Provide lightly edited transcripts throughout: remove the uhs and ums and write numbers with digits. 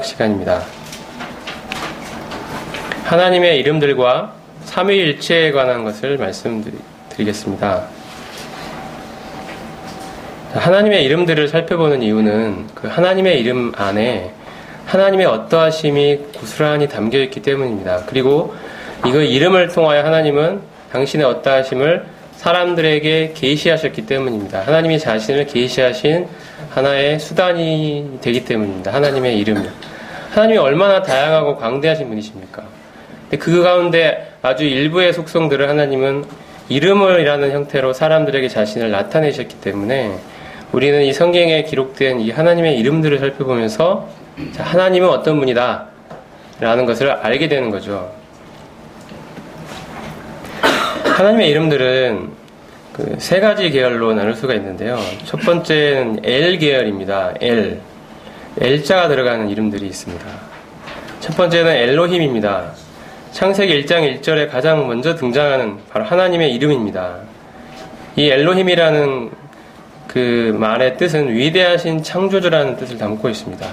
시간입니다. 하나님의 이름들과 삼위일체에 관한 것을 말씀드리겠습니다. 하나님의 이름들을 살펴보는 이유는 그 하나님의 이름 안에 하나님의 어떠하심이 고스란히 담겨있기 때문입니다. 그리고 이거 이름을 통하여 하나님은 당신의 어떠하심을 사람들에게 계시하셨기 때문입니다. 하나님이 자신을 계시하신 하나의 수단이 되기 때문입니다. 하나님의 이름. 하나님이 얼마나 다양하고 광대하신 분이십니까? 근데 그 가운데 아주 일부의 속성들을 하나님은 이름이라는 형태로 사람들에게 자신을 나타내셨기 때문에 우리는 이 성경에 기록된 이 하나님의 이름들을 살펴보면서 자, 하나님은 어떤 분이다 라는 것을 알게 되는 거죠. 하나님의 이름들은 그 세 가지 계열로 나눌 수가 있는데요. 첫 번째는 엘 계열입니다. L자가 들어가는 이름들이 있습니다. 첫 번째는 엘로힘입니다. 창세기 1장 1절에 가장 먼저 등장하는 바로 하나님의 이름입니다. 이 엘로힘이라는 그 말의 뜻은 위대하신 창조주라는 뜻을 담고 있습니다.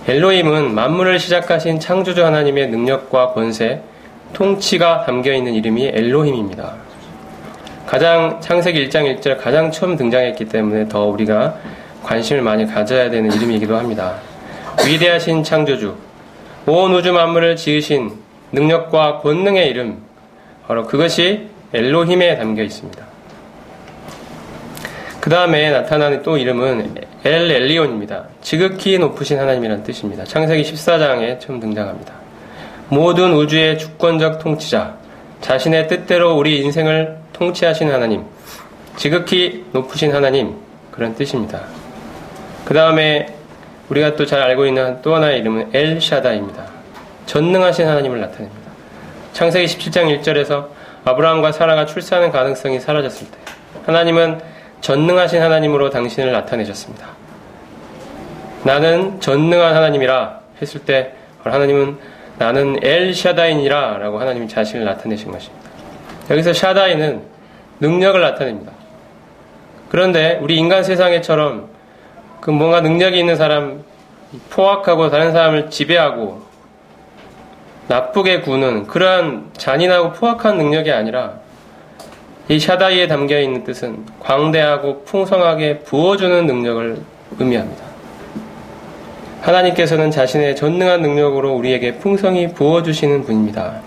엘로힘은 만물을 시작하신 창조주 하나님의 능력과 권세, 통치가 담겨있는 이름이 엘로힘입니다. 가장 창세기 1장 1절 가장 처음 등장했기 때문에 더 우리가 관심을 많이 가져야 되는 이름이기도 합니다. 위대하신 창조주, 온 우주 만물을 지으신 능력과 권능의 이름, 바로 그것이 엘로힘에 담겨 있습니다. 그 다음에 나타나는 또 이름은 엘 엘리온입니다. 지극히 높으신 하나님이라는 뜻입니다. 창세기 14장에 처음 등장합니다. 모든 우주의 주권적 통치자, 자신의 뜻대로 우리 인생을 통치하신 하나님, 지극히 높으신 하나님, 그런 뜻입니다. 그 다음에 우리가 또 잘 알고 있는 또 하나의 이름은 엘 샤다이입니다. 전능하신 하나님을 나타냅니다. 창세기 17장 1절에서 아브라함과 사라가 출산하는 가능성이 사라졌을 때 하나님은 전능하신 하나님으로 당신을 나타내셨습니다. 나는 전능한 하나님이라 했을 때 하나님은 나는 엘 샤다이니라 라고 하나님이 자신을 나타내신 것입니다. 여기서 샤다이는 능력을 나타냅니다. 그런데 우리 인간 세상에처럼 그 뭔가 능력이 있는 사람 포악하고 다른 사람을 지배하고 나쁘게 구는 그러한 잔인하고 포악한 능력이 아니라 이 샤다이에 담겨있는 뜻은 광대하고 풍성하게 부어주는 능력을 의미합니다. 하나님께서는 자신의 전능한 능력으로 우리에게 풍성히 부어주시는 분입니다.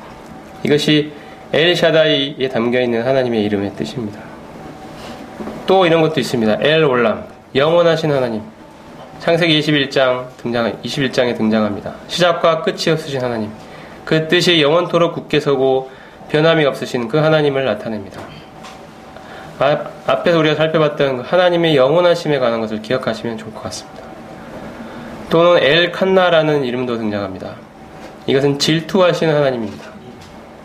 이것이 엘 샤다이에 담겨있는 하나님의 이름의 뜻입니다. 또 이런 것도 있습니다. 엘 올람, 영원하신 하나님. 창세기 21장에 등장합니다. 시작과 끝이 없으신 하나님. 그 뜻이 영원토록 굳게 서고 변함이 없으신 그 하나님을 나타냅니다. 앞에서 우리가 살펴봤던 하나님의 영원하심에 관한 것을 기억하시면 좋을 것 같습니다. 또는 엘 칸나라는 이름도 등장합니다. 이것은 질투하시는 하나님입니다.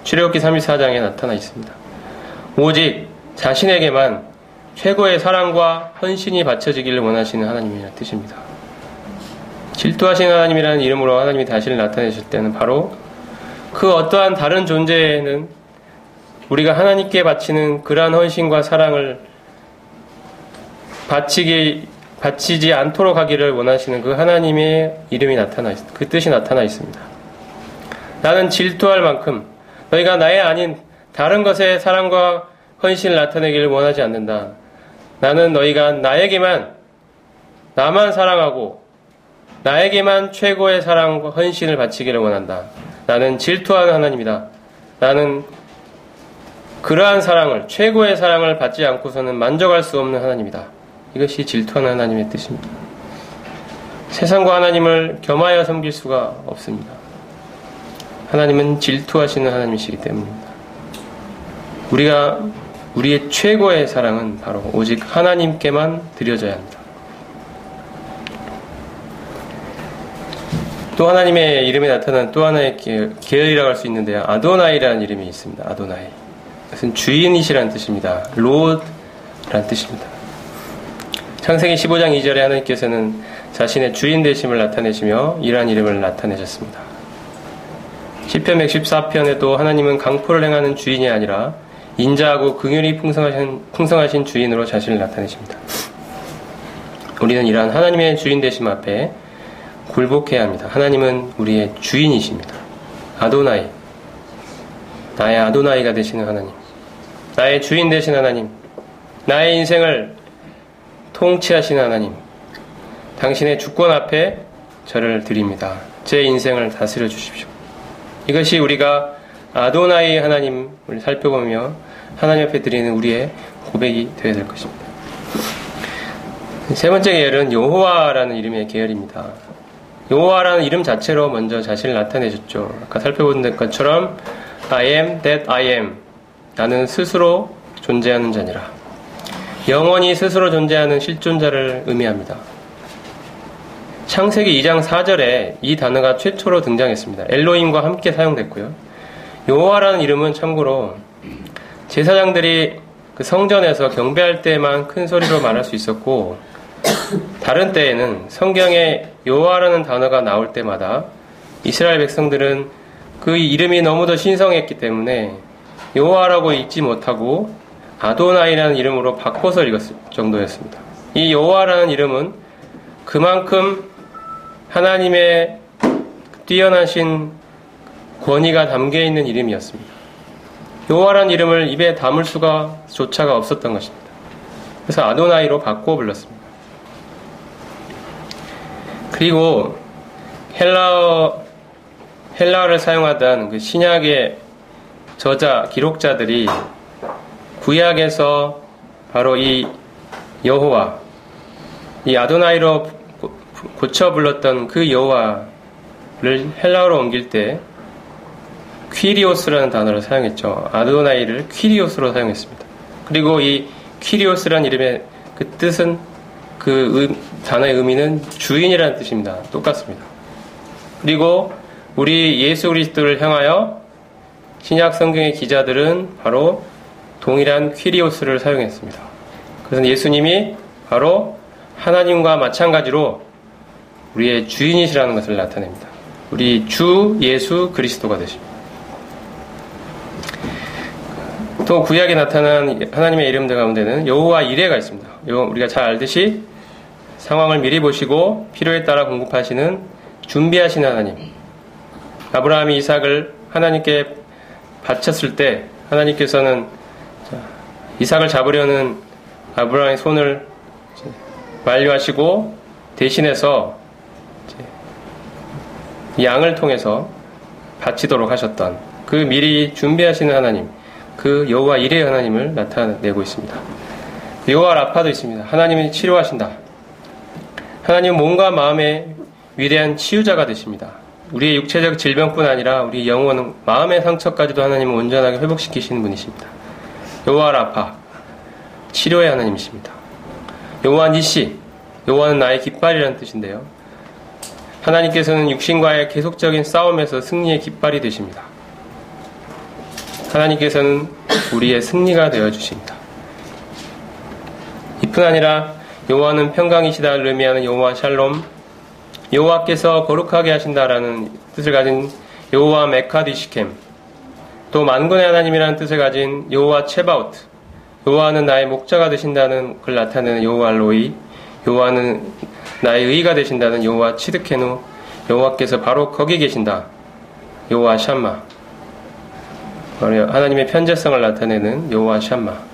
출애굽기 34장에 나타나 있습니다. 오직 자신에게만 최고의 사랑과 헌신이 바쳐지기를 원하시는 하나님이라는 뜻입니다. 질투하시는 하나님이라는 이름으로 하나님이 자신을 나타내실 때는 바로 그 어떠한 다른 존재에는 우리가 하나님께 바치는 그러한 헌신과 사랑을 바치지 않도록 하기를 원하시는 그 하나님의 이름이 그 뜻이 나타나 있습니다. 나는 질투할 만큼 너희가 나의 아닌 다른 것에 사랑과 헌신을 나타내기를 원하지 않는다. 나는 너희가 나만 사랑하고 나에게만 최고의 사랑과 헌신을 바치기를 원한다. 나는 질투하는 하나님이다. 나는 그러한 사랑을, 최고의 사랑을 받지 않고서는 만족할 수 없는 하나님이다. 이것이 질투하는 하나님의 뜻입니다. 세상과 하나님을 겸하여 섬길 수가 없습니다. 하나님은 질투하시는 하나님이시기 때문입니다. 우리의 최고의 사랑은 바로 오직 하나님께만 드려져야 합니다. 또 하나님의 이름에 나타난 또 하나의 계열이라고 할 수 있는데요. 아도나이라는 이름이 있습니다. 아도나이. 그것은 주인이시라는 뜻입니다. 롯라는 뜻입니다. 창세기 15장 2절에 하나님께서는 자신의 주인 되심을 나타내시며 이러한 이름을 나타내셨습니다. 시편 114편에도 하나님은 강포를 행하는 주인이 아니라 인자하고 긍휼이 풍성하신 주인으로 자신을 나타내십니다. 우리는 이러한 하나님의 주인 되심 앞에 굴복해야 합니다. 하나님은 우리의 주인이십니다. 아도나이, 나의 아도나이가 되시는 하나님, 나의 주인 되신 하나님, 나의 인생을 통치하시는 하나님, 당신의 주권 앞에 저를 드립니다. 제 인생을 다스려 주십시오. 이것이 우리가 아도나이 하나님을 살펴보며 하나님 앞에 드리는 우리의 고백이 되어야 될 것입니다. 세 번째 계열은 여호와라는 이름의 계열입니다. 여호와라는 이름 자체로 먼저 자신을 나타내셨죠. 아까 살펴본 것처럼 I am that I am, 나는 스스로 존재하는 자니라. 영원히 스스로 존재하는 실존자를 의미합니다. 창세기 2장 4절에 이 단어가 최초로 등장했습니다. 엘로힘과 함께 사용됐고요. 여호와라는 이름은 참고로 제사장들이 그 성전에서 경배할 때만 큰 소리로 말할 수 있었고, 다른 때에는 성경에 여호와라는 단어가 나올 때마다 이스라엘 백성들은 그 이름이 너무도 신성했기 때문에 여호와라고 읽지 못하고 아도나이라는 이름으로 바꿔서 읽었을 정도였습니다. 이 여호와라는 이름은 그만큼 하나님의 뛰어나신 권위가 담겨있는 이름이었습니다. 여호와라는 이름을 입에 담을 수가 조차가 없었던 것입니다. 그래서 아도나이로 바꾸어 불렀습니다. 그리고 헬라어를 사용하던 그 신약의 기록자들이 구약에서 바로 이 여호와, 이 아도나이로 고쳐 불렀던 그 여호와를 헬라어로 옮길 때 퀴리오스라는 단어를 사용했죠. 아도나이를 퀴리오스로 사용했습니다. 그리고 이 퀴리오스라는 이름의 그 뜻은 단어의 의미는 주인이라는 뜻입니다. 똑같습니다. 그리고 우리 예수 그리스도를 향하여 신약 성경의 기자들은 바로 동일한 퀴리오스를 사용했습니다. 그래서 예수님이 바로 하나님과 마찬가지로 우리의 주인이시라는 것을 나타냅니다. 우리 주 예수 그리스도가 되십니다. 또 구약에 나타난 하나님의 이름들 가운데는 여호와 이레가 있습니다. 우리가 잘 알듯이 상황을 미리 보시고 필요에 따라 공급하시는 준비하시는 하나님. 아브라함이 이삭을 하나님께 바쳤을 때 하나님께서는 이삭을 잡으려는 아브라함의 손을 만류하시고 대신해서 양을 통해서 바치도록 하셨던 그 미리 준비하시는 하나님, 그 여호와 이레 하나님을 나타내고 있습니다. 여호와 라파도 있습니다. 하나님이 치료하신다. 하나님은 몸과 마음의 위대한 치유자가 되십니다. 우리의 육체적 질병뿐 아니라 우리 영혼, 마음의 상처까지도 하나님은 온전하게 회복시키시는 분이십니다. 여호와 라파, 치료의 하나님이십니다. 여호와 니시, 여호와는 나의 깃발이라는 뜻인데요. 하나님께서는 육신과의 계속적인 싸움에서 승리의 깃발이 되십니다. 하나님께서는 우리의 승리가 되어주십니다. 이뿐 아니라 여호와는 평강이시다를 의미하는 여호와 샬롬, 여호와께서 거룩하게 하신다라는 뜻을 가진 여호와 메카디시켐, 또 만군의 하나님이라는 뜻을 가진 여호와 체바우트, 여호와는 나의 목자가 되신다는 걸 나타내는 여호와 로이, 여호와는 나의 의가 되신다는 여호와 치드케누, 여호와께서 바로 거기 계신다, 여호와 샴마, 하나님의 편재성을 나타내는 여호와 샴마.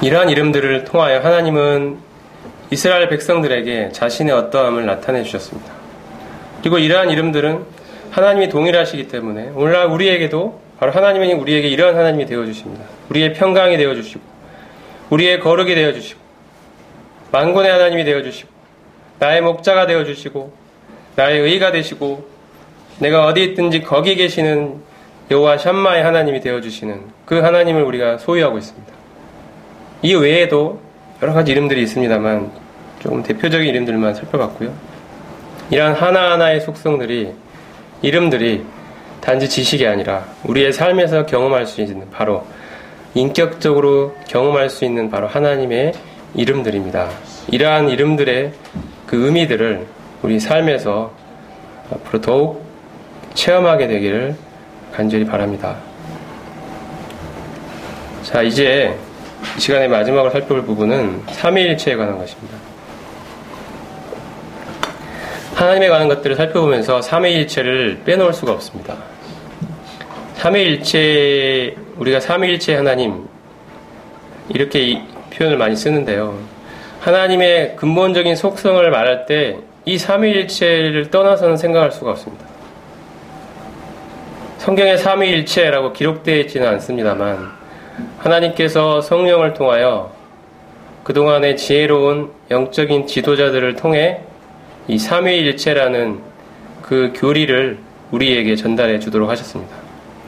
이러한 이름들을 통하여 하나님은 이스라엘 백성들에게 자신의 어떠함을 나타내 주셨습니다. 그리고 이러한 이름들은 하나님이 동일하시기 때문에 오늘날 우리에게도 바로 하나님이 우리에게 이러한 하나님이 되어주십니다. 우리의 평강이 되어주시고 우리의 거룩이 되어주시고 만군의 하나님이 되어주시고 나의 목자가 되어주시고 나의 의가 되시고 내가 어디 있든지 거기 계시는 여호와 샴마의 하나님이 되어주시는 그 하나님을 우리가 소유하고 있습니다. 이 외에도 여러 가지 이름들이 있습니다만 조금 대표적인 이름들만 살펴봤고요. 이러한 하나하나의 속성들이, 이름들이 단지 지식이 아니라 우리의 삶에서 경험할 수 있는, 바로 인격적으로 경험할 수 있는 바로 하나님의 이름들입니다. 이러한 이름들의 그 의미들을 우리 삶에서 앞으로 더욱 체험하게 되기를 간절히 바랍니다. 자, 이제 이 시간의 마지막으로 살펴볼 부분은 삼위일체에 관한 것입니다. 하나님에 관한 것들을 살펴보면서 삼위일체를 빼놓을 수가 없습니다. 삼위일체, 우리가 삼위일체 하나님 이렇게 이 표현을 많이 쓰는데요. 하나님의 근본적인 속성을 말할 때 이 삼위일체를 떠나서는 생각할 수가 없습니다. 성경에 삼위일체라고 기록되어 있지는 않습니다만 하나님께서 성령을 통하여 그동안의 지혜로운 영적인 지도자들을 통해 이 삼위일체라는 그 교리를 우리에게 전달해 주도록 하셨습니다.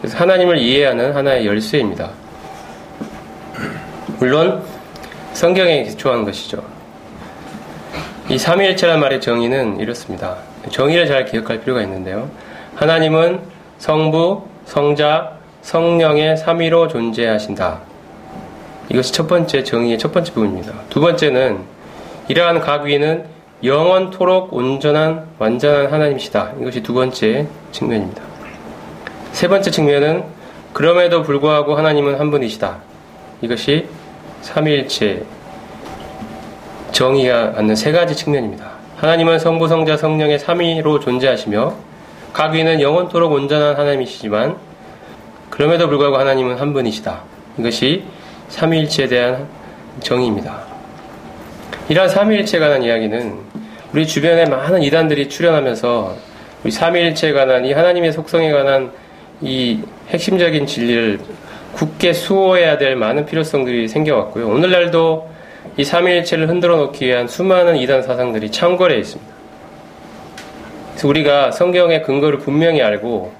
그래서 하나님을 이해하는 하나의 열쇠입니다. 물론 성경에 기초한 것이죠. 이 삼위일체란 말의 정의는 이렇습니다. 정의를 잘 기억할 필요가 있는데요. 하나님은 성부, 성자, 성령의 삼위로 존재하신다. 이것이 첫 번째 정의의 첫 번째 부분입니다. 두 번째는 이러한 가귀는 영원토록 온전한 완전한 하나님이시다. 이것이 두 번째 측면입니다. 세 번째 측면은 그럼에도 불구하고 하나님은 한 분이시다. 이것이 삼위일체 정의가 갖는 세 가지 측면입니다. 하나님은 성부, 성자, 성령의 삼위로 존재하시며 가귀는 영원토록 온전한 하나님이시지만 그럼에도 불구하고 하나님은 한 분이시다. 이것이 삼위일체에 대한 정의입니다. 이러한 삼위일체에 관한 이야기는 우리 주변에 많은 이단들이 출현하면서 우리 삼위일체에 관한 이 하나님의 속성에 관한 이 핵심적인 진리를 굳게 수호해야 될 많은 필요성들이 생겨왔고요. 오늘날도 이 삼위일체를 흔들어 놓기 위한 수많은 이단 사상들이 창궐해 있습니다. 그래서 우리가 성경의 근거를 분명히 알고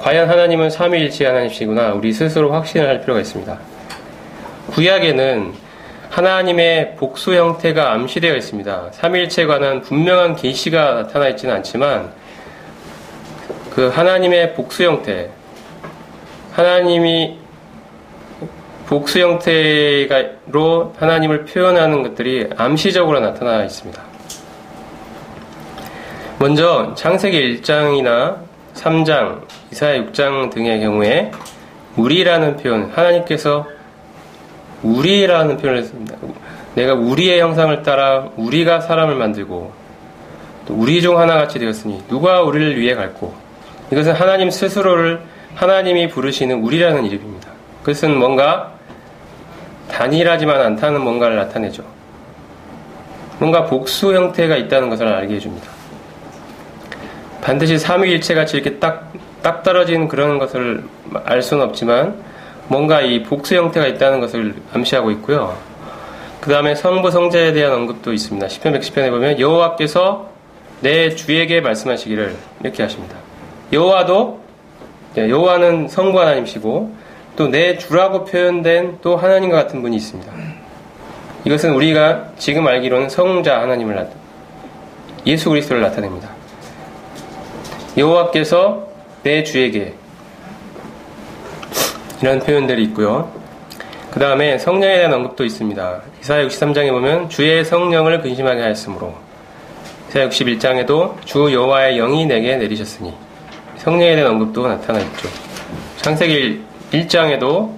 과연 하나님은 삼위일체 하나님이시구나 우리 스스로 확신을 할 필요가 있습니다. 구약에는 하나님의 복수 형태가 암시되어 있습니다. 삼위일체에 관한 분명한 계시가 나타나 있지는 않지만 그 하나님의 복수 형태, 복수 형태로 하나님을 표현하는 것들이 암시적으로 나타나 있습니다. 먼저 창세기 1장이나 3장, 이사야 6장 등의 경우에 우리라는 표현, 하나님께서 우리라는 표현을 했습니다. 내가 우리의 형상을 따라 우리가 사람을 만들고 또 우리 중 하나같이 되었으니 누가 우리를 위해 갈고, 이것은 하나님 스스로를 하나님이 부르시는 우리라는 이름입니다. 그것은 뭔가 단일하지만 않다는 뭔가를 나타내죠. 뭔가 복수 형태가 있다는 것을 알게 해줍니다. 반드시 삼위일체같이 이렇게 딱 떨어진 그런 것을 알 수는 없지만 뭔가 이 복수 형태가 있다는 것을 암시하고 있고요. 그 다음에 성부 성자에 대한 언급도 있습니다. 시편 110편에 보면 여호와께서 내 주에게 말씀하시기를 이렇게 하십니다. 여호와는 성부 하나님이시고 또 내 주라고 표현된 또 하나님과 같은 분이 있습니다. 이것은 우리가 지금 알기로는 성자 하나님을 예수 그리스도를 나타냅니다. 여호와께서 내 주에게 이런 표현들이 있고요. 그 다음에 성령에 대한 언급도 있습니다. 이사야 63장에 보면 주의 성령을 근심하게 하였으므로, 이사야 61장에도 주 여호와의 영이 내게 내리셨으니 성령에 대한 언급도 나타나 있죠. 창세기 1장에도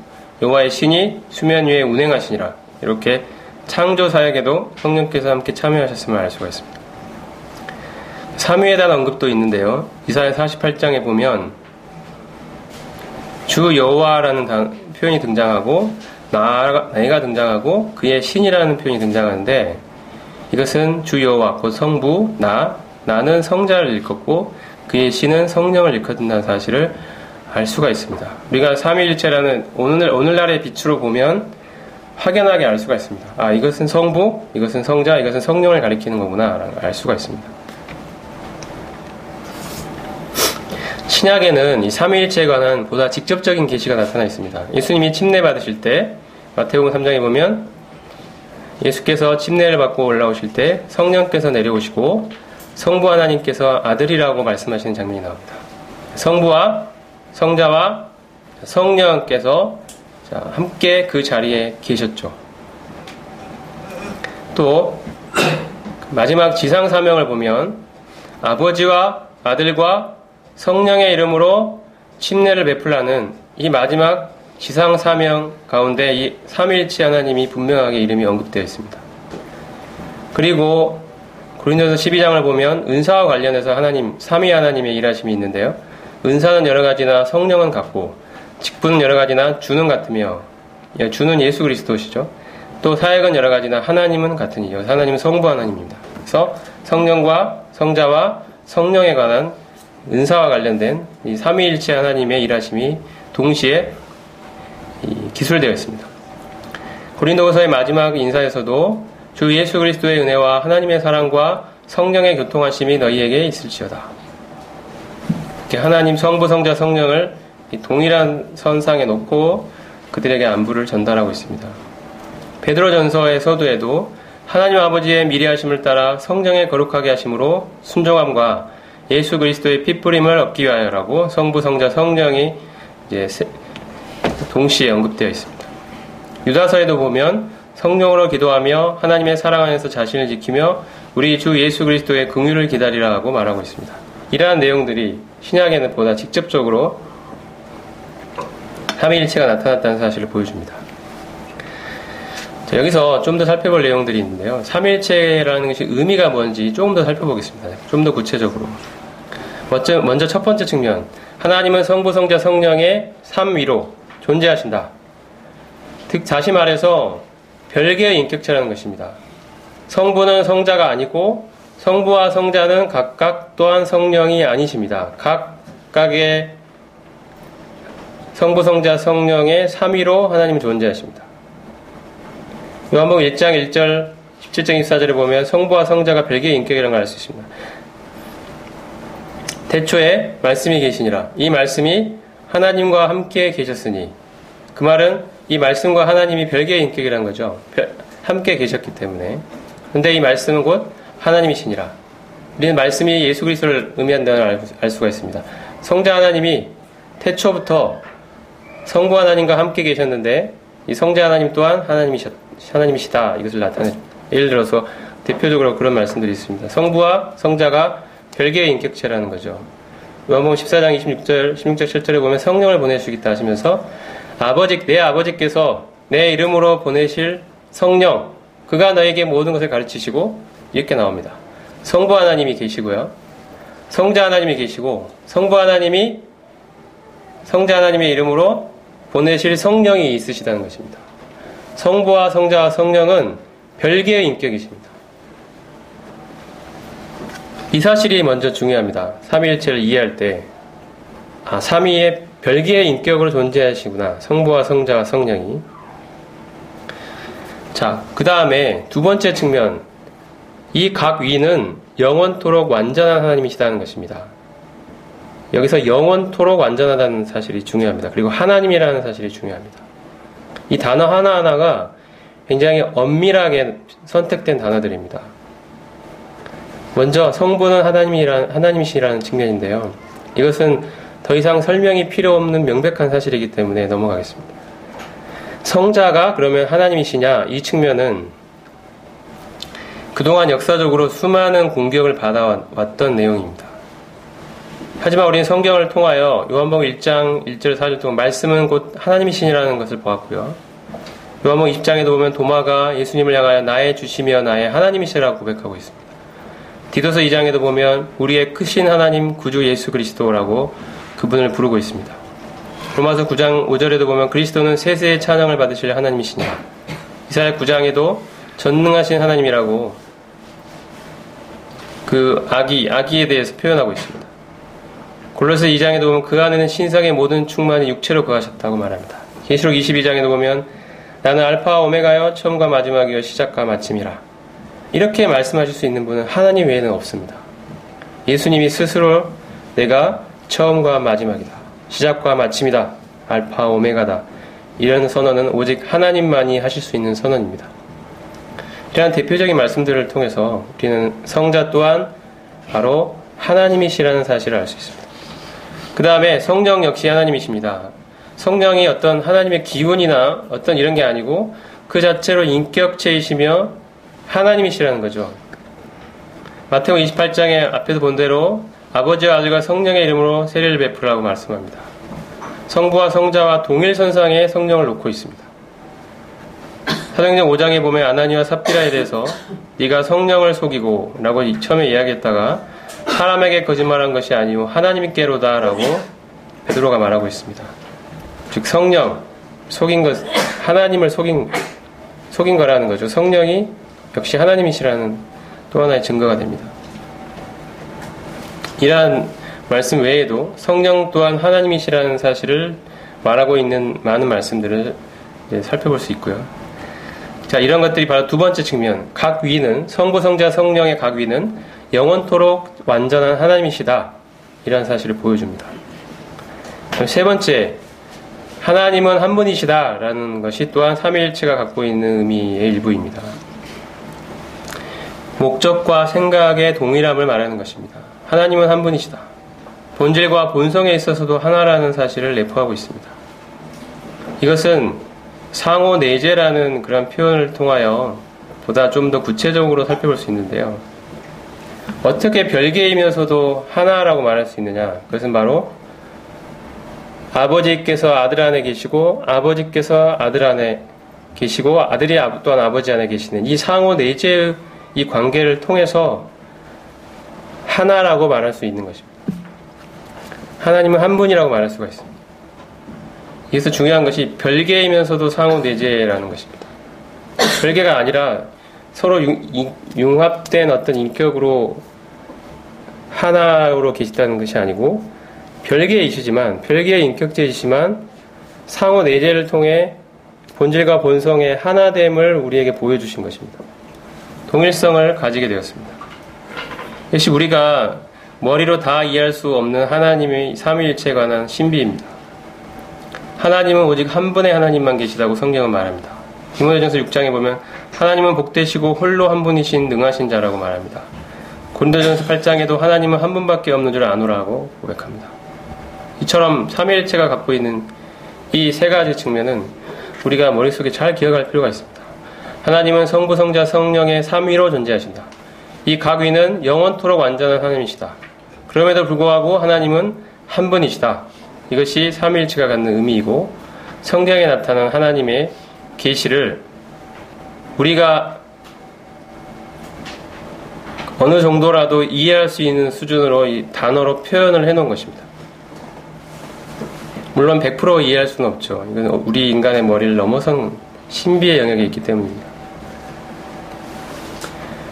여호와의 신이 수면 위에 운행하시니라, 이렇게 창조 사역에도 성령께서 함께 참여하셨음을 알 수가 있습니다. 삼위에 대한 언급도 있는데요. 이사야 48장에 보면 주 여호와라는 표현이 등장하고 내가 등장하고 그의 신이라는 표현이 등장하는데, 이것은 주 여호와 곧 성부 나는 성자를 일컫고 그의 신은 성령을 일컫는다는 사실을 알 수가 있습니다. 우리가 삼위일체라는 오늘날의 빛으로 보면 확연하게 알 수가 있습니다. 이것은 성부, 이것은 성자, 이것은 성령을 가리키는 거구나 라는 알 수가 있습니다. 신약에는 이 삼위일체에 관한 보다 직접적인 계시가 나타나 있습니다. 예수님이 침례 받으실 때 마태복음 3장에 보면 예수께서 침례를 받고 올라오실 때 성령께서 내려오시고 성부 하나님께서 아들이라고 말씀하시는 장면이 나옵니다. 성부와 성자와 성령께서 함께 그 자리에 계셨죠. 또 마지막 지상 사명을 보면 아버지와 아들과 성령의 이름으로 침례를 베풀라는 이 마지막 지상 사명 가운데 이 삼위일체 하나님이 분명하게 이름이 언급되어 있습니다. 그리고 고린도서 12장을 보면 은사와 관련해서 하나님, 삼위 하나님의 일하심이 있는데요. 은사는 여러 가지나 성령은 같고 직분은 여러 가지나 주는 같으며 주는 예수 그리스도시죠. 또 사역은 여러 가지나 하나님은 같으니 하나님은 성부 하나님입니다. 그래서 성령과 성자와 성령에 관한 은사와 관련된 이 삼위일체 하나님의 일하심이 동시에 기술되어 있습니다. 고린도서의 마지막 인사에서도 주 예수 그리스도의 은혜와 하나님의 사랑과 성령의 교통하심이 너희에게 있을지어다. 이렇게 하나님 성부 성자 성령을 동일한 선상에 놓고 그들에게 안부를 전달하고 있습니다. 베드로전서의 서두에도 하나님 아버지의 미리하심을 따라 성령의 거룩하게 하심으로 순종함과 예수 그리스도의 핏부림을 얻기 위하여라고 성부 성자 성령이 이제 동시에 언급되어 있습니다. 유다서에도 보면 성령으로 기도하며 하나님의 사랑 안에서 자신을 지키며 우리 주 예수 그리스도의 긍휼을 기다리라 하고 말하고 있습니다. 이러한 내용들이 신약에는 보다 직접적으로 삼위일체가 나타났다는 사실을 보여줍니다. 자, 여기서 좀 더 살펴볼 내용들이 있는데요. 삼위일체라는 것이 의미가 뭔지 조금 더 살펴보겠습니다. 좀 더 구체적으로. 먼저 첫 번째 측면, 하나님은 성부, 성자, 성령의 삼위로 존재하신다. 다시 말해서 별개의 인격체라는 것입니다. 성부는 성자가 아니고 성부와 성자는 각각 또한 성령이 아니십니다. 각각의 성부, 성자, 성령의 삼위로 하나님은 존재하십니다. 요한복음 1장 1절 17장 24절에 보면 성부와 성자가 별개의 인격이라는 걸 알 수 있습니다. 태초에 말씀이 계시니라. 이 말씀이 하나님과 함께 계셨으니, 그 말은 이 말씀과 하나님이 별개의 인격이라는 거죠. 함께 계셨기 때문에. 근데 이 말씀은 곧 하나님이시니라. 우리는 말씀이 예수 그리스도를 의미한다는 걸 알 수가 있습니다. 성자 하나님이 태초부터 성부 하나님과 함께 계셨는데 이 성자 하나님 또한 하나님이시다. 이것을 나타내줍니다. 예를 들어서 대표적으로 그런 말씀들이 있습니다. 성부와 성자가 별개의 인격체라는 거죠. 요한복음 14장 16절 7절에 보면 성령을 보내주시겠다 하시면서 내 아버지께서 내 이름으로 보내실 성령, 그가 너에게 모든 것을 가르치시고, 이렇게 나옵니다. 성부 하나님이 계시고요. 성자 하나님이 계시고, 성부 하나님이 성자 하나님의 이름으로 보내실 성령이 있으시다는 것입니다. 성부와 성자와 성령은 별개의 인격이십니다. 이 사실이 먼저 중요합니다. 삼위일체를 이해할 때, 삼위의 별개의 인격으로 존재하시구나. 성부와 성자와 성령이. 자, 그 다음에 두 번째 측면, 이 각 위는 영원토록 완전한 하나님이시다는 것입니다. 여기서 영원토록 완전하다는 사실이 중요합니다. 그리고 하나님이라는 사실이 중요합니다. 이 단어 하나하나가 굉장히 엄밀하게 선택된 단어들입니다. 먼저 성부는 하나님이시라는 측면인데요. 이것은 더 이상 설명이 필요 없는 명백한 사실이기 때문에 넘어가겠습니다. 성자가 그러면 하나님이시냐? 이 측면은 그동안 역사적으로 수많은 공격을 받아왔던 내용입니다. 하지만 우리는 성경을 통하여 요한복음 1장 1절 4절 동안 말씀은 곧 하나님이시라는 것을 보았고요. 요한복음 20장에도 보면 도마가 예수님을 향하여 나의 주시며 나의 하나님이시라고 고백하고 있습니다. 디도서 2장에도 보면 우리의 크신 하나님 구주 예수 그리스도라고 그분을 부르고 있습니다. 로마서 9장 5절에도 보면 그리스도는 세세의 찬양을 받으실 하나님이시냐. 이사야 9장에도 전능하신 하나님이라고 그 아기에 대해서 표현하고 있습니다. 골로새 2장에도 보면 그 안에는 신상의 모든 충만이 육체로 거하셨다고 말합니다. 계시록 22장에도 보면 나는 알파와 오메가여 처음과 마지막이여 시작과 마침이라. 이렇게 말씀하실 수 있는 분은 하나님 외에는 없습니다. 예수님이 스스로 내가 처음과 마지막이다. 시작과 마침이다. 알파 오메가다. 이런 선언은 오직 하나님만이 하실 수 있는 선언입니다. 이러한 대표적인 말씀들을 통해서 우리는 성자 또한 바로 하나님이시라는 사실을 알 수 있습니다. 그 다음에 성령 역시 하나님이십니다. 성령이 어떤 하나님의 기운이나 어떤 이런 게 아니고 그 자체로 인격체이시며 하나님이시라는 거죠. 마태복음 28장에 앞에서 본 대로 아버지와 아들과 성령의 이름으로 세례를 베풀라고 말씀합니다. 성부와 성자와 동일선상에 성령을 놓고 있습니다. 사도행전 5장에 보면 아나니와 삽비라에 대해서 네가 성령을 속이고 라고 처음에 이야기했다가 사람에게 거짓말한 것이 아니오 하나님께로다 라고 베드로가 말하고 있습니다. 즉 성령, 속인 것, 하나님을 속인 거라는 거죠. 성령이 역시 하나님이시라는 또 하나의 증거가 됩니다. 이러한 말씀 외에도 성령 또한 하나님이시라는 사실을 말하고 있는 많은 말씀들을 이제 살펴볼 수 있고요. 자, 이런 것들이 바로 두 번째 측면, 각 위는, 성부, 성자, 성령의 각 위는 영원토록 완전한 하나님이시다. 이런 사실을 보여줍니다. 세 번째, 하나님은 한 분이시다. 라는 것이 또한 삼위일체가 갖고 있는 의미의 일부입니다. 목적과 생각의 동일함을 말하는 것입니다. 하나님은 한 분이시다. 본질과 본성에 있어서도 하나라는 사실을 내포하고 있습니다. 이것은 상호 내재라는 그런 표현을 통하여 보다 좀 더 구체적으로 살펴볼 수 있는데요. 어떻게 별개이면서도 하나라고 말할 수 있느냐? 그것은 바로 아버지께서 아들 안에 계시고 아버지께서 아들 안에 계시고 아들이 또한 아버지 안에 계시는 이 상호 내재의 이 관계를 통해서 하나라고 말할 수 있는 것입니다. 하나님은 한 분이라고 말할 수가 있습니다. 여기서 중요한 것이 별개이면서도 상호 내재라는 것입니다. 별개가 아니라 서로 융합된 어떤 인격으로 하나로 계시다는 것이 아니고 별개이시지만 별개의 인격체이시지만 상호 내재를 통해 본질과 본성의 하나됨을 우리에게 보여주신 것입니다. 동일성을 가지게 되었습니다. 역시 우리가 머리로 다 이해할 수 없는 하나님의 삼위일체에 관한 신비입니다. 하나님은 오직 한 분의 하나님만 계시다고 성경은 말합니다. 디모데전서 6장에 보면 하나님은 복되시고 홀로 한 분이신 능하신 자라고 말합니다. 고린도전서 8장에도 하나님은 한 분밖에 없는 줄 아노라고 고백합니다. 이처럼 삼위일체가 갖고 있는 이 세 가지 측면은 우리가 머릿속에 잘 기억할 필요가 있습니다. 하나님은 성부, 성자, 성령의 삼위로 존재하신다. 이 각 위는 영원토록 완전한 하나님이시다. 그럼에도 불구하고 하나님은 한 분이시다. 이것이 삼위일체가 갖는 의미이고 성경에 나타난 하나님의 계시를 우리가 어느 정도라도 이해할 수 있는 수준으로 이 단어로 표현을 해놓은 것입니다. 물론 100% 이해할 수는 없죠. 이건 우리 인간의 머리를 넘어선 신비의 영역에 있기 때문입니다.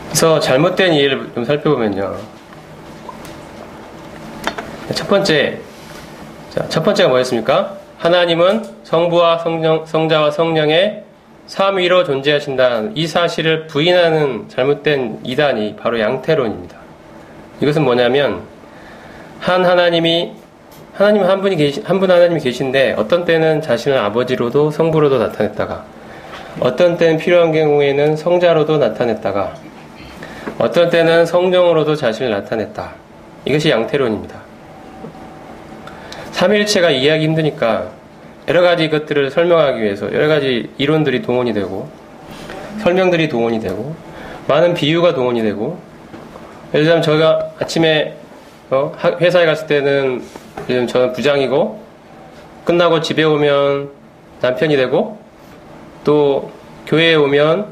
그래서 잘못된 이해를 좀 살펴보면요. 첫 번째가 뭐였습니까? 하나님은 성부와 성자와 성령의 삼위로 존재하신다. 이 사실을 부인하는 잘못된 이단이 바로 양태론입니다. 이것은 뭐냐면 하나님은 한 분 하나님이 계신데 어떤 때는 자신을 아버지로도 성부로도 나타냈다가 어떤 때는 필요한 경우에는 성자로도 나타냈다가 어떤 때는 성령으로도 자신을 나타냈다. 이것이 양태론입니다. 삼위일체가 이해하기 힘드니까 여러 가지 것들을 설명하기 위해서 여러 가지 이론들이 동원이 되고 설명들이 동원이 되고 많은 비유가 동원이 되고 예를 들면 저희가 아침에 회사에 갔을 때는 저는 부장이고 끝나고 집에 오면 남편이 되고 또 교회에 오면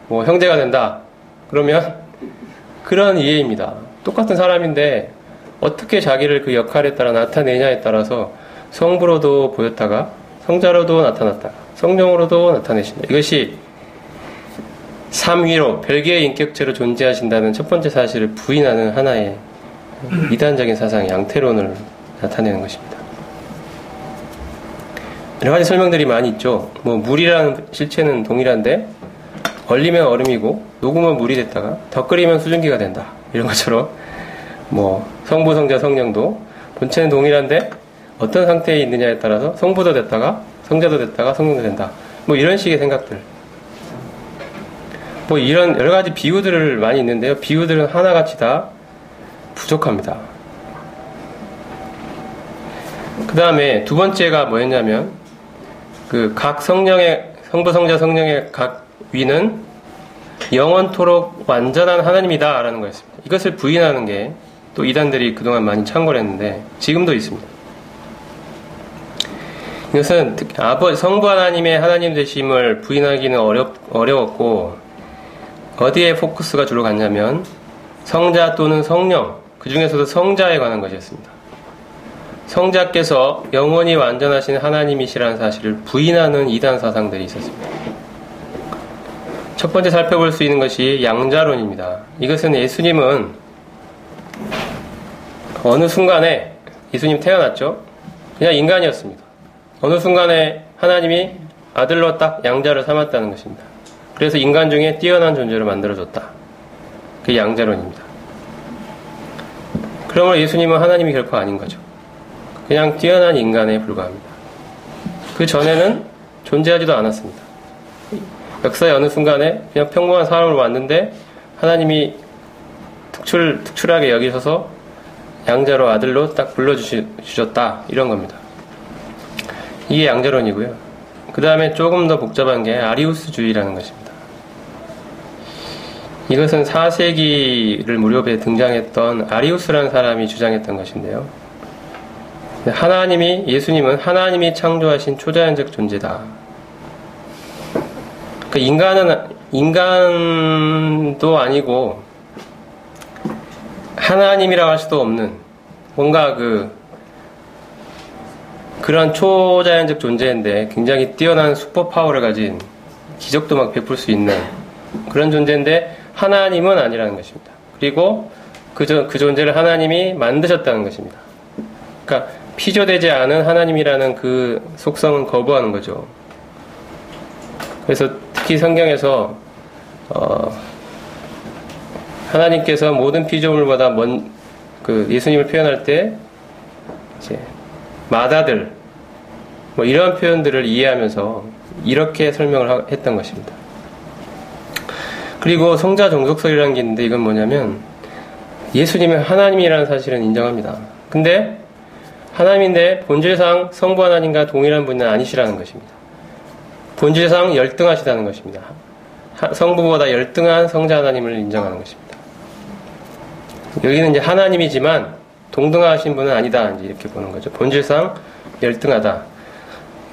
뭐 형제가 된다. 그러면 그런 이해입니다. 똑같은 사람인데 어떻게 자기를 그 역할에 따라 나타내냐에 따라서 성부로도 보였다가 성자로도 나타났다가 성령으로도 나타내신다. 이것이 삼위로 별개의 인격체로 존재하신다는 첫 번째 사실을 부인하는 하나의 이단적인 사상, 양태론을 나타내는 것입니다. 여러 가지 설명들이 많이 있죠. 뭐 물이라는 실체는 동일한데 얼리면 얼음이고 녹으면 물이 됐다가 더 끓이면 수증기가 된다. 이런 것처럼 뭐 성부, 성자, 성령도 본체는 동일한데 어떤 상태에 있느냐에 따라서 성부도 됐다가 성자도 됐다가 성령도 된다. 뭐 이런 식의 생각들. 뭐 이런 여러 가지 비유들을 많이 있는데요. 비유들은 하나같이 다 부족합니다. 그 다음에 두 번째가 뭐였냐면 그 각 성령의 성부, 성자, 성령의 각 위는 영원토록 완전한 하나님이다 라는 거였습니다. 이것을 부인하는 게 또 이단들이 그동안 많이 창궐했는데 지금도 있습니다. 이것은 성부 하나님의 하나님 되심을 부인하기는 어려웠고, 어디에 포커스가 주로 갔냐면 성자 또는 성령, 그 중에서도 성자에 관한 것이었습니다. 성자께서 영원히 완전하신 하나님이시라는 사실을 부인하는 이단 사상들이 있었습니다. 첫 번째 살펴볼 수 있는 것이 양자론입니다. 이것은 예수님은 어느 순간에, 예수님 태어났죠? 그냥 인간이었습니다. 어느 순간에 하나님이 아들로 딱 양자를 삼았다는 것입니다. 그래서 인간 중에 뛰어난 존재를 만들어줬다. 그게 양자론입니다. 그러므로 예수님은 하나님이 결코 아닌 거죠. 그냥 뛰어난 인간에 불과합니다. 그 전에는 존재하지도 않았습니다. 역사의 어느 순간에 그냥 평범한 사람으로 왔는데 하나님이 특출하게 여기셔서 양자로 아들로 딱 불러주셨다. 이런 겁니다. 이게 양자론이고요. 그 다음에 조금 더 복잡한 게 아리우스주의라는 것입니다. 이것은 4세기를 무렵에 등장했던 아리우스라는 사람이 주장했던 것인데요. 예수님은 하나님이 창조하신 초자연적 존재다. 인간도 아니고 하나님이라고 할 수도 없는 뭔가 그런 초자연적 존재인데 굉장히 뛰어난 슈퍼파워를 가진 기적도 막 베풀 수 있는 그런 존재인데 하나님은 아니라는 것입니다. 그리고 그 존재를 하나님이 만드셨다는 것입니다. 그러니까 피조되지 않은 하나님이라는 그 속성은 거부하는 거죠. 그래서 특히 성경에서 하나님께서 모든 피조물보다 예수님을 표현할 때 이제 마다들 뭐 이런 표현들을 이해하면서 이렇게 설명을 했던 것입니다. 그리고 성자 종속설이라는 게 있는데 이건 뭐냐면 예수님이 하나님이라는 사실은 인정합니다. 근데 하나님인데 본질상 성부 하나님과 동일한 분은 아니시라는 것입니다. 본질상 열등하시다는 것입니다. 성부보다 열등한 성자 하나님을 인정하는 것입니다. 여기는 이제 하나님이지만 동등하신 분은 아니다. 이제 이렇게 보는 거죠. 본질상 열등하다.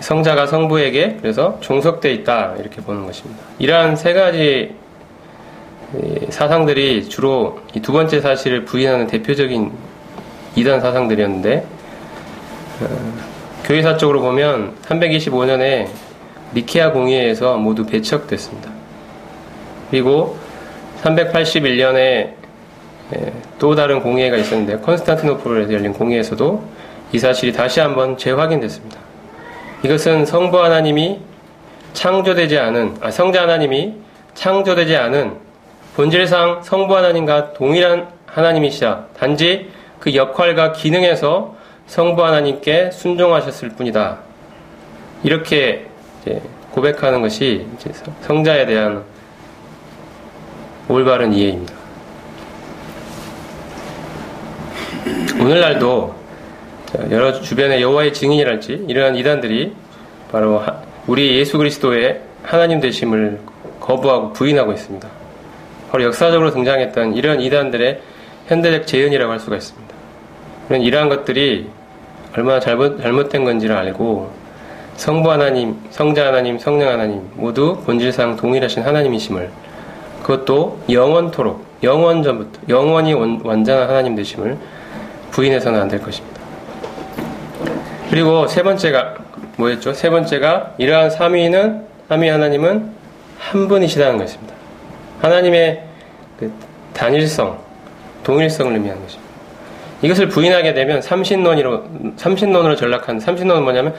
성자가 성부에게 그래서 종속되어 있다. 이렇게 보는 것입니다. 이러한 세 가지 사상들이 주로 이 두 번째 사실을 부인하는 대표적인 이단 사상들이었는데, 교회사적으로 보면 325년에 니케아 공의회에서 모두 배척됐습니다. 그리고 381년에 또 다른 공의회가 있었는데 콘스탄티노플에서 열린 공의회에서도 이 사실이 다시 한번 재확인됐습니다. 이것은 성부 하나님이 성자 하나님이 창조되지 않은 본질상 성부 하나님과 동일한 하나님이시다. 단지 그 역할과 기능에서 성부 하나님께 순종하셨을 뿐이다. 이렇게 고백하는 것이 성자에 대한 올바른 이해입니다. 오늘날도 여러 주변의 여호와의 증인이랄지 이러한 이단들이 바로 우리 예수 그리스도의 하나님 되심을 거부하고 부인하고 있습니다. 바로 역사적으로 등장했던 이런 이단들의 현대적 재현이라고 할 수가 있습니다. 이러한 것들이 얼마나 잘못된 건지를 알고 성부 하나님, 성자 하나님, 성령 하나님 모두 본질상 동일하신 하나님이심을, 그것도 영원토록 영원전부터 영원히 완전한 하나님 되심을 부인해서는 안 될 것입니다. 그리고 세 번째가 뭐였죠? 세 번째가 이러한 삼위 하나님은 한 분이시다는 것입니다. 하나님의 단일성, 동일성을 의미하는 것입니다. 이것을 부인하게 되면 삼신론으로 전락하는, 삼신론은 뭐냐면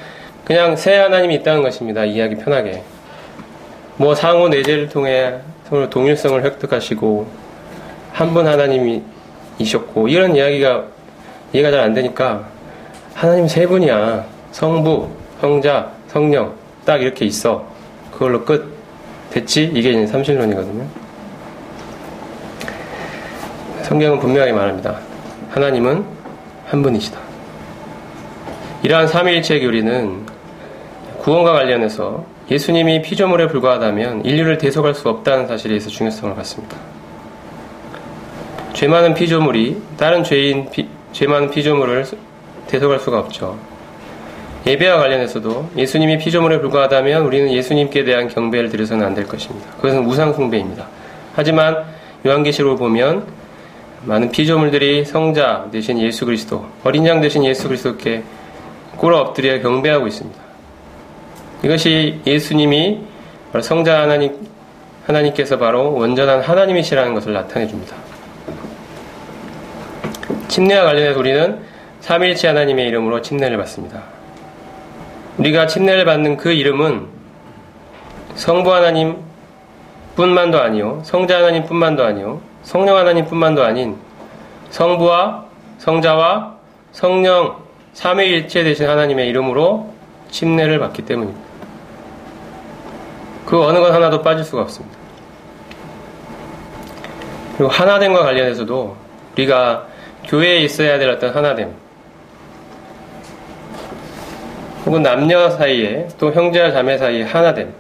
그냥 세 하나님이 있다는 것입니다. 이해하기 편하게. 뭐 상호 내재를 통해 서로 동일성을 획득하시고 한 분 하나님이셨고 이런 이해가 잘 안 되니까 하나님 세 분이야. 성부, 성자, 성령 딱 이렇게 있어. 그걸로 끝. 됐지? 이게 이제 삼신론이거든요. 성경은 분명하게 말합니다. 하나님은 한 분이시다. 이러한 삼위일체 교리는 구원과 관련해서 예수님이 피조물에 불과하다면 인류를 대속할 수 없다는 사실에 있어 중요성을 갖습니다. 죄 많은 피조물이 다른 죄 많은 피조물을 대속할 수가 없죠. 예배와 관련해서도 예수님이 피조물에 불과하다면 우리는 예수님께 대한 경배를 드려서는 안 될 것입니다. 그것은 우상 숭배입니다. 하지만 요한계시록을 보면 많은 피조물들이 성자 되신 예수 그리스도, 어린 양 되신 예수 그리스도께 꿇어 엎드려 경배하고 있습니다. 이것이 예수님이 성자 하나님께서 바로 온전한 하나님이시라는 것을 나타내 줍니다. 침례와 관련해서 우리는 삼위일체 하나님의 이름으로 침례를 받습니다. 우리가 침례를 받는 그 이름은 성부 하나님 뿐만도 아니요, 성자 하나님 뿐만도 아니요, 성령 하나님 뿐만도 아닌 성부와 성자와 성령 삼위일체 되신 하나님의 이름으로 침례를 받기 때문입니다. 그 어느 것 하나도 빠질 수가 없습니다. 그리고 하나됨과 관련해서도 우리가 교회에 있어야 될 어떤 하나됨, 혹은 남녀 사이에 또 형제와 자매 사이에 하나됨,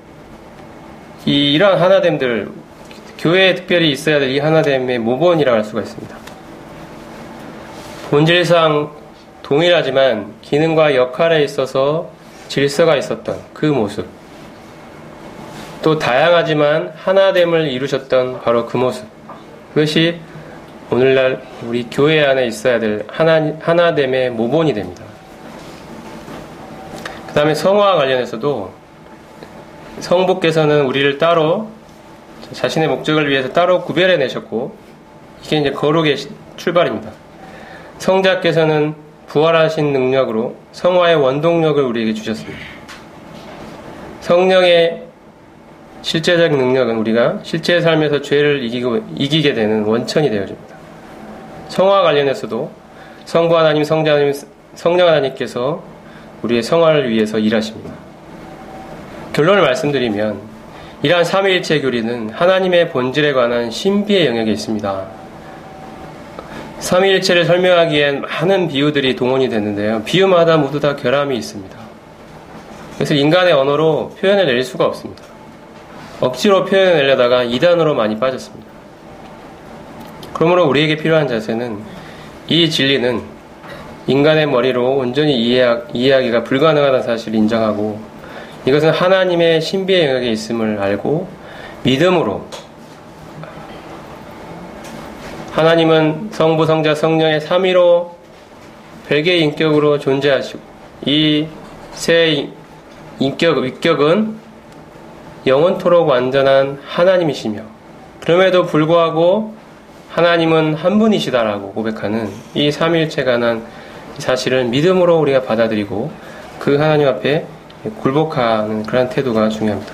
이러한 하나됨들, 교회에 특별히 있어야 될 이 하나됨의 모본이라고 할 수가 있습니다. 본질상 동일하지만 기능과 역할에 있어서 질서가 있었던 그 모습, 또 다양하지만 하나됨을 이루셨던 바로 그 모습, 그것이 오늘날 우리 교회 안에 있어야 될 하나됨의 모본이 됩니다. 그 다음에 성화와 관련해서도 성부께서는 우리를 따로 자신의 목적을 위해서 따로 구별해 내셨고, 이게 이제 거룩의 출발입니다. 성자께서는 부활하신 능력으로 성화의 원동력을 우리에게 주셨습니다. 성령의 실제적 능력은 우리가 실제 삶에서 죄를 이기게 되는 원천이 되어집니다. 성화와 관련해서도 성부 하나님, 성자 하나님, 성령 하나님께서 우리의 성화를 위해서 일하십니다. 결론을 말씀드리면 이러한 삼위일체 교리는 하나님의 본질에 관한 신비의 영역에 있습니다. 삼위일체를 설명하기엔 많은 비유들이 동원이 됐는데요. 비유마다 모두 다 결함이 있습니다. 그래서 인간의 언어로 표현해낼 수가 없습니다. 억지로 표현해내려다가 이단으로 많이 빠졌습니다. 그러므로 우리에게 필요한 자세는 이 진리는 인간의 머리로 온전히 이해하기가 불가능하다는 사실을 인정하고, 이것은 하나님의 신비의 영역에 있음을 알고 믿음으로, 하나님은 성부, 성자, 성령의 삼위로 별개의 인격으로 존재하시고, 이 세 위격은 영원토록 완전한 하나님이시며, 그럼에도 불구하고 하나님은 한 분이시다라고 고백하는 이 삼위일체에 관한 사실을 믿음으로 우리가 받아들이고 그 하나님 앞에 굴복하는 그런 태도가 중요합니다.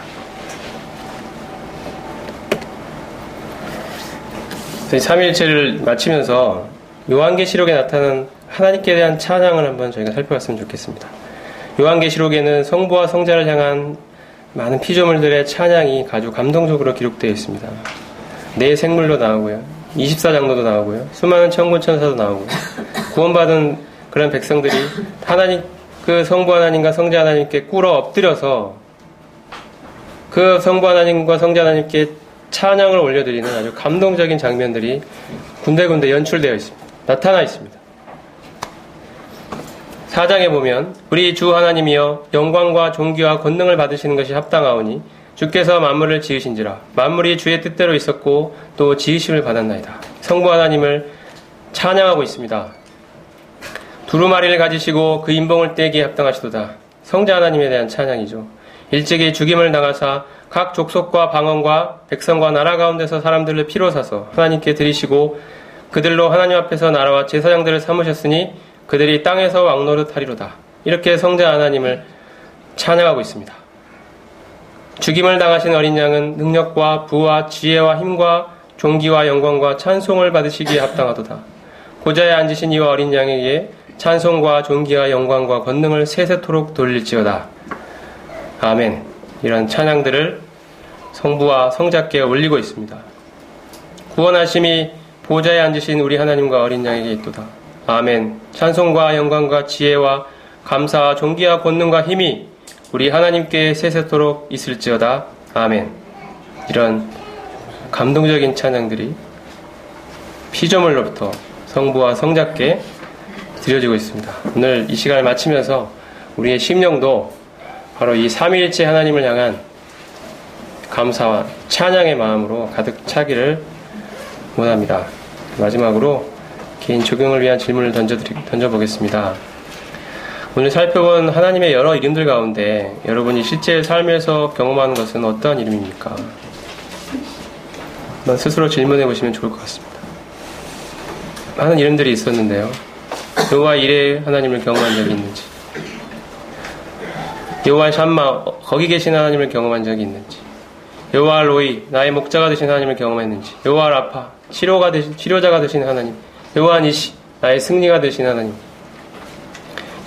삼위일체를 마치면서 요한계시록에 나타난 하나님께 대한 찬양을 한번 저희가 살펴봤으면 좋겠습니다. 요한계시록에는 성부와 성자를 향한 많은 피조물들의 찬양이 아주 감동적으로 기록되어 있습니다. 네 생물도 나오고요, 24장로도 나오고요, 수많은 천군천사도 나오고, 구원받은 그런 백성들이 하나님, 그 성부 하나님과 성자 하나님께 꿇어 엎드려서 그 성부 하나님과 성자 하나님께 찬양을 올려드리는 아주 감동적인 장면들이 군데군데 연출되어 있습니다. 나타나 있습니다. 4장에 보면 우리 주 하나님이여 영광과 존귀와 권능을 받으시는 것이 합당하오니 주께서 만물을 지으신지라 만물이 주의 뜻대로 있었고 또 지으심을 받았나이다. 성부 하나님을 찬양하고 있습니다. 두루마리를 가지시고 그 인봉을 떼기에 합당하시도다. 성자 하나님에 대한 찬양이죠. 일찍이 죽임을 당하사 각 족속과 방언과 백성과 나라 가운데서 사람들을 피로 사서 하나님께 드리시고 그들로 하나님 앞에서 나라와 제사장들을 삼으셨으니 그들이 땅에서 왕노릇 하리로다. 이렇게 성자 하나님을 찬양하고 있습니다. 죽임을 당하신 어린 양은 능력과 부와 지혜와 힘과 존귀와 영광과 찬송을 받으시기에 합당하도다. 보좌에 앉으신 이와 어린 양에게 찬송과 존귀와 영광과 권능을 세세토록 돌릴지어다. 아멘. 이런 찬양들을 성부와 성자께 올리고 있습니다. 구원하심이 보좌에 앉으신 우리 하나님과 어린 양에게 있도다. 아멘. 찬송과 영광과 지혜와 감사와 존귀와 권능과 힘이 우리 하나님께 세세토록 있을지어다. 아멘. 이런 감동적인 찬양들이 피조물로부터 성부와 성자께 드려지고 있습니다. 오늘 이 시간을 마치면서 우리의 심령도 바로 이 삼위일체 하나님을 향한 감사와 찬양의 마음으로 가득 차기를 원합니다. 마지막으로 개인 적용을 위한 질문을 던져보겠습니다. 오늘 살펴본 하나님의 여러 이름들 가운데 여러분이 실제 삶에서 경험하는 것은 어떠한 이름입니까? 한번 스스로 질문해 보시면 좋을 것 같습니다. 많은 이름들이 있었는데요. 여호와 이레 하나님을 경험한 적이 있는지, 여호와 샴마 거기 계신 하나님을 경험한 적이 있는지, 여호와 로이 나의 목자가 되신 하나님을 경험했는지, 여호와 라파 치료자가 되신 하나님, 여호와 니시 나의 승리가 되신 하나님,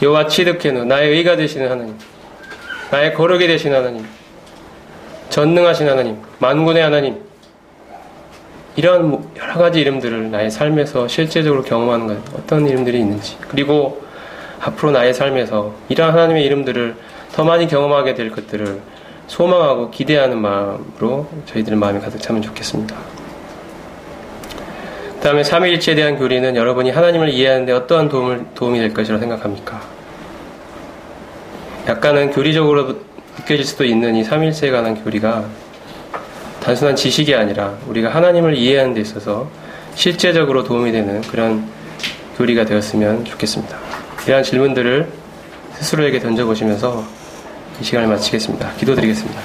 여호와 치드케누 나의 의가 되시는 하나님, 나의 거룩이 되신 하나님, 전능하신 하나님, 만군의 하나님, 이런 여러 가지 이름들을 나의 삶에서 실제적으로 경험하는 것, 어떤 이름들이 있는지, 그리고 앞으로 나의 삶에서 이러한 하나님의 이름들을 더 많이 경험하게 될 것들을 소망하고 기대하는 마음으로 저희들의 마음이 가득 차면 좋겠습니다. 그 다음에 삼위일체에 대한 교리는 여러분이 하나님을 이해하는 데 어떠한 도움이 될 것이라고 생각합니까? 약간은 교리적으로 느껴질 수도 있는 이 삼위일체에 관한 교리가 단순한 지식이 아니라 우리가 하나님을 이해하는 데 있어서 실제적으로 도움이 되는 그런 교리가 되었으면 좋겠습니다. 이러한 질문들을 스스로에게 던져보시면서 이 시간을 마치겠습니다. 기도드리겠습니다.